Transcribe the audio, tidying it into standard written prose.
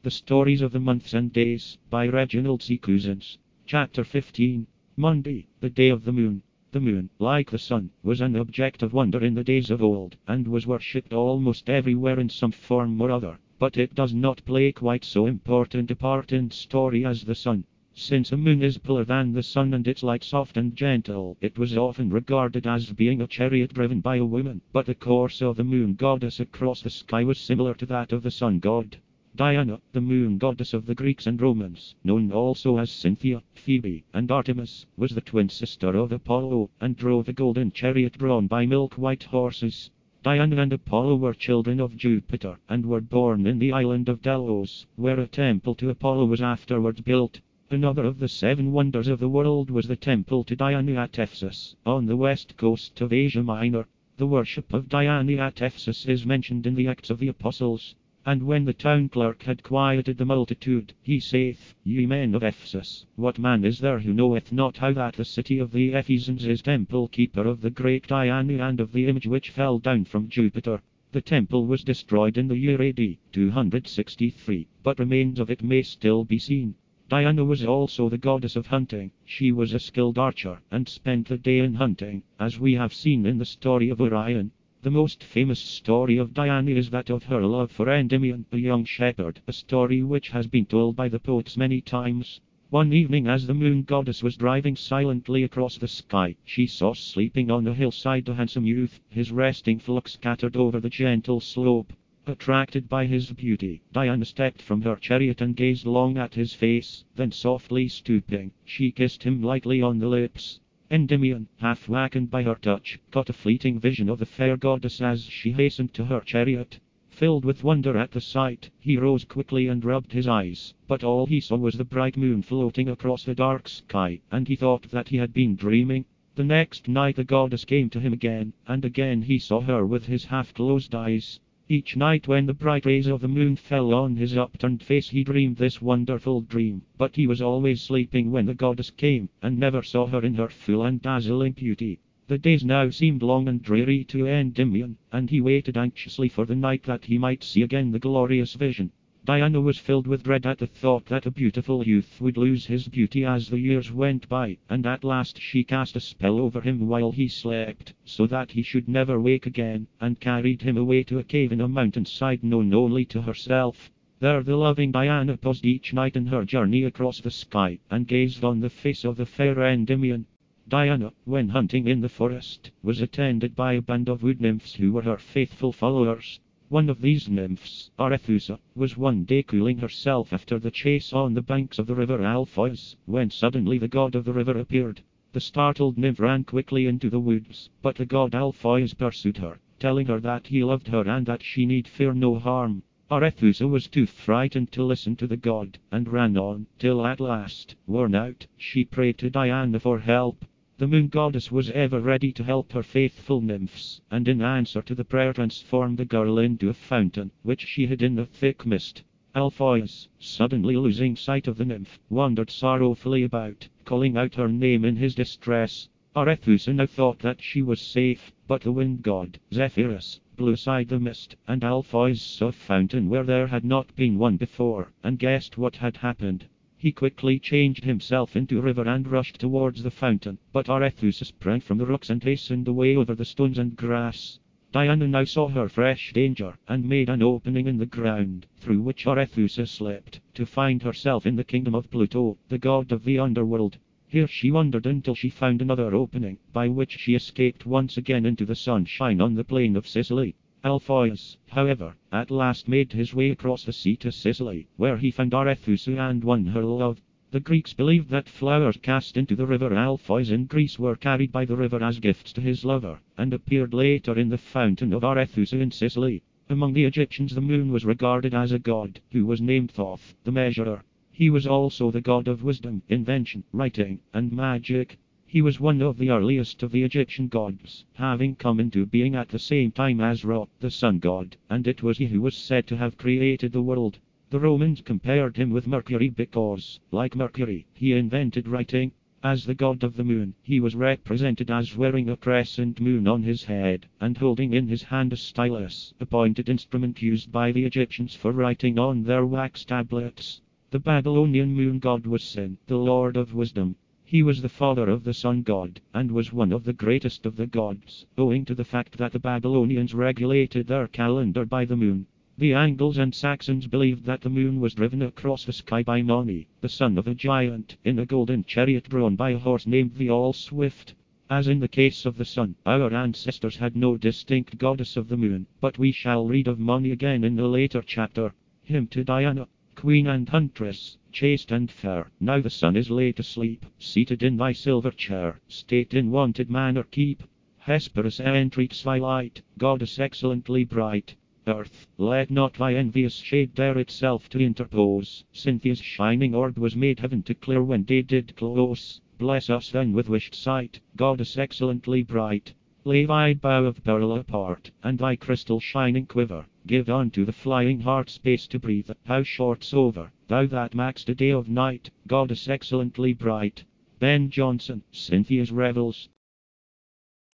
The Stories of the Months and Days, by Reginald C. COUZENS. Chapter 15. Monday, the Day of the Moon. The moon, like the sun, was an object of wonder in the days of old, and was worshipped almost everywhere in some form or other, but it does not play quite so important a part in story as the sun. Since a moon is paler than the sun and its light soft and gentle, it was often regarded as being a chariot driven by a woman, but the course of the moon goddess across the sky was similar to that of the sun god. Diana, the moon goddess of the Greeks and Romans, known also as Cynthia, Phoebe, and Artemis, was the twin sister of Apollo, and drove a golden chariot drawn by milk-white horses. Diana and Apollo were children of Jupiter, and were born in the island of Delos, where a temple to Apollo was afterwards built. Another of the 7 wonders of the world was the temple to Diana at Ephesus, on the west coast of Asia Minor. The worship of Diana at Ephesus is mentioned in the Acts of the Apostles. And when the town clerk had quieted the multitude, he saith, Ye men of Ephesus, what man is there who knoweth not how that the city of the Ephesians is temple keeper of the great Diana and of the image which fell down from Jupiter? The temple was destroyed in the year AD 263, but remains of it may still be seen. Diana was also the goddess of hunting. She was a skilled archer, and spent the day in hunting, as we have seen in the story of Orion. The most famous story of Diana is that of her love for Endymion, a young shepherd, a story which has been told by the poets many times. One evening as the moon goddess was driving silently across the sky, she saw sleeping on a hillside a handsome youth, his resting flock scattered over the gentle slope. Attracted by his beauty, Diana stepped from her chariot and gazed long at his face, then softly stooping, she kissed him lightly on the lips. Endymion, half wakened by her touch, caught a fleeting vision of the fair goddess as she hastened to her chariot. Filled with wonder at the sight, he rose quickly and rubbed his eyes, but all he saw was the bright moon floating across the dark sky, and he thought that he had been dreaming. The next night the goddess came to him again, and again he saw her with his half-closed eyes. Each night when the bright rays of the moon fell on his upturned face he dreamed this wonderful dream, but he was always sleeping when the goddess came, and never saw her in her full and dazzling beauty. The days now seemed long and dreary to Endymion, and he waited anxiously for the night that he might see again the glorious vision. Diana was filled with dread at the thought that a beautiful youth would lose his beauty as the years went by, and at last she cast a spell over him while he slept, so that he should never wake again, and carried him away to a cave in a mountainside known only to herself. There the loving Diana paused each night in her journey across the sky, and gazed on the face of the fair Endymion. Diana, when hunting in the forest, was attended by a band of wood nymphs who were her faithful followers. One of these nymphs, Arethusa, was one day cooling herself after the chase on the banks of the river Alpheus, when suddenly the god of the river appeared. The startled nymph ran quickly into the woods, but the god Alpheus pursued her, telling her that he loved her and that she need fear no harm. Arethusa was too frightened to listen to the god, and ran on, till at last, worn out, she prayed to Diana for help. The moon goddess was ever ready to help her faithful nymphs, and in answer to the prayer transformed the girl into a fountain, which she hid in the thick mist. Alpheus, suddenly losing sight of the nymph, wandered sorrowfully about, calling out her name in his distress. Arethusa now thought that she was safe, but the wind god, Zephyrus, blew aside the mist, and Alpheus saw a fountain where there had not been one before, and guessed what had happened. He quickly changed himself into a river and rushed towards the fountain, but Arethusa sprang from the rocks and hastened away over the stones and grass. Diana now saw her fresh danger, and made an opening in the ground, through which Arethusa slipped, to find herself in the kingdom of Pluto, the god of the underworld. Here she wandered until she found another opening, by which she escaped once again into the sunshine on the plain of Sicily. Alpheus, however, at last made his way across the sea to Sicily, where he found Arethusa and won her love. The Greeks believed that flowers cast into the river Alpheus in Greece were carried by the river as gifts to his lover, and appeared later in the fountain of Arethusa in Sicily. Among the Egyptians the moon was regarded as a god, who was named Thoth, the measurer. He was also the god of wisdom, invention, writing, and magic. He was one of the earliest of the Egyptian gods, having come into being at the same time as Ra, the sun god, and it was he who was said to have created the world. The Romans compared him with Mercury because, like Mercury, he invented writing. As the god of the moon, he was represented as wearing a crescent moon on his head, and holding in his hand a stylus, a pointed instrument used by the Egyptians for writing on their wax tablets. The Babylonian moon god was Sin, the lord of wisdom. He was the father of the sun god, and was one of the greatest of the gods, owing to the fact that the Babylonians regulated their calendar by the moon. The Angles and Saxons believed that the moon was driven across the sky by Mani, the son of a giant, in a golden chariot drawn by a horse named the All-Swift. As in the case of the sun, our ancestors had no distinct goddess of the moon, but we shall read of Mani again in a later chapter. Hymn to Diana, Queen and Huntress, chaste and fair. Now the sun is laid to sleep, seated in thy silver chair, state in wonted manner keep. Hesperus entreats thy light, goddess excellently bright. Earth, let not thy envious shade dare itself to interpose. Cynthia's shining orb was made heaven to clear when day did close. Bless us then with wished sight, goddess excellently bright. Lay thy bow of pearl apart, and thy crystal shining quiver. Give unto the flying heart space to breathe. How short soever, thou that mak'st a day of night, goddess excellently bright. Ben Jonson, Cynthia's Revels.